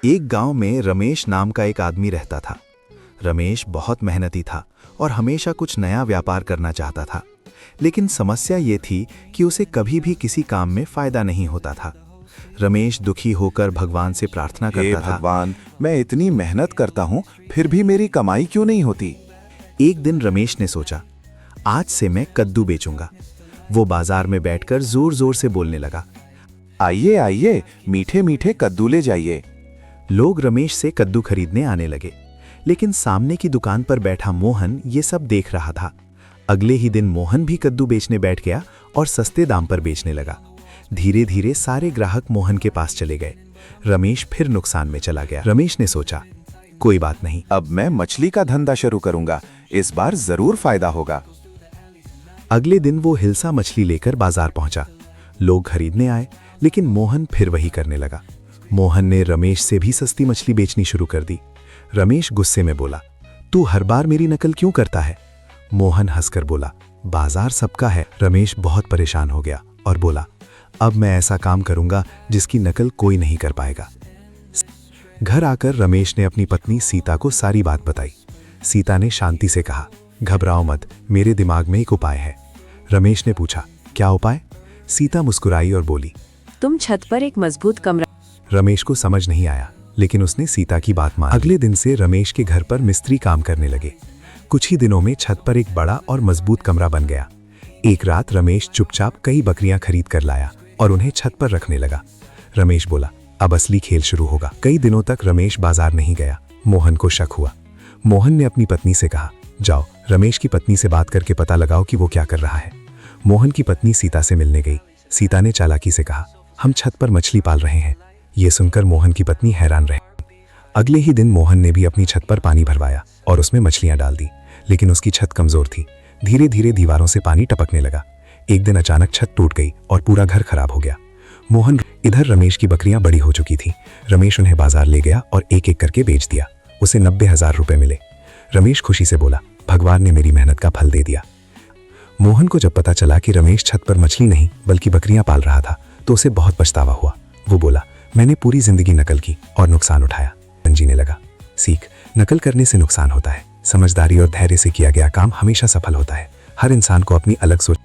एक गांव में रमेश नाम का एक आदमी रहता था। रमेश बहुत मेहनती था और हमेशा कुछ नया व्यापार करना चाहता था, लेकिन समस्या ये थी कि उसे कभी भी किसी काम में फायदा नहीं होता था। रमेश दुखी होकर भगवान से प्रार्थना करता था, भगवान, मैं इतनी मेहनत करता हूँ फिर भी मेरी कमाई क्यों नहीं होती। एक दिन रमेश ने सोचा, आज से मैं कद्दू बेचूंगा। वो बाजार में बैठकर जोर जोर से बोलने लगा, आइए आइए, मीठे मीठे कद्दू ले जाइए। लोग रमेश से कद्दू खरीदने आने लगे, लेकिन सामने की दुकान पर बैठा मोहन ये सब देख रहा था। अगले ही दिन मोहन भी कद्दू बेचने बैठ गया और सस्ते दाम पर बेचने लगा। धीरे धीरे सारे ग्राहक मोहन के पास चले गए। रमेश फिर नुकसान में चला गया। रमेश ने सोचा, कोई बात नहीं, अब मैं मछली का धंधा शुरू करूंगा, इस बार जरूर फायदा होगा। अगले दिन वो हिलसा मछली लेकर बाजार पहुंचा। लोग खरीदने आए, लेकिन मोहन फिर वही करने लगा। मोहन ने रमेश से भी सस्ती मछली बेचनी शुरू कर दी। रमेश गुस्से में बोला, तू हर बार मेरी नकल क्यों करता है? मोहन हंसकर बोला, बाजार सबका है। रमेश बहुत परेशान हो गया और बोला, अब मैं ऐसा काम करूंगा जिसकी नकल कोई नहीं कर पाएगा। घर आकर रमेश ने अपनी पत्नी सीता को सारी बात बताई। सीता ने शांति से कहा, घबराओ मत, मेरे दिमाग में एक उपाय है। रमेश ने पूछा, क्या उपाय? सीता मुस्कुराई और बोली, तुम छत पर एक मजबूत कमरा। रमेश को समझ नहीं आया, लेकिन उसने सीता की बात मान। अगले दिन से रमेश के घर पर मिस्त्री काम करने लगे। कुछ ही दिनों में छत पर एक बड़ा और मजबूत कमरा बन गया। एक रात रमेश चुपचाप कई बकरियां खरीद कर लाया और उन्हें छत पर रखने लगा। रमेश बोला, अब असली खेल शुरू होगा। कई दिनों तक रमेश बाजार नहीं गया। मोहन को शक हुआ। मोहन ने अपनी पत्नी से कहा, जाओ रमेश की पत्नी से बात करके पता लगाओ कि वो क्या कर रहा है। मोहन की पत्नी सीता से मिलने गई। सीता ने चालाकी से कहा, हम छत पर मछली पाल रहे हैं। ये सुनकर मोहन की पत्नी हैरान रही। अगले ही दिन मोहन ने भी अपनी छत पर पानी भरवाया और उसमें मछलियां डाल दी, लेकिन उसकी छत कमजोर थी। धीरे धीरे दीवारों से पानी टपकने लगा। एक दिन अचानक छत टूट गई और पूरा घर खराब हो गया। मोहन इधर रमेश की बकरियां बड़ी हो चुकी थी। रमेश उन्हें बाजार ले गया और एक एक करके बेच दिया। उसे 90,000 रुपए मिले। रमेश खुशी से बोला, भगवान ने मेरी मेहनत का फल दे दिया। मोहन को जब पता चला कि रमेश छत पर मछली नहीं बल्कि बकरियां पाल रहा था, तो उसे बहुत पछतावा हुआ। वो बोला, मैंने पूरी जिंदगी नकल की और नुकसान उठाया। जीने लगा। सीख, नकल करने से नुकसान होता है। समझदारी और धैर्य से किया गया काम हमेशा सफल होता है। हर इंसान को अपनी अलग सोच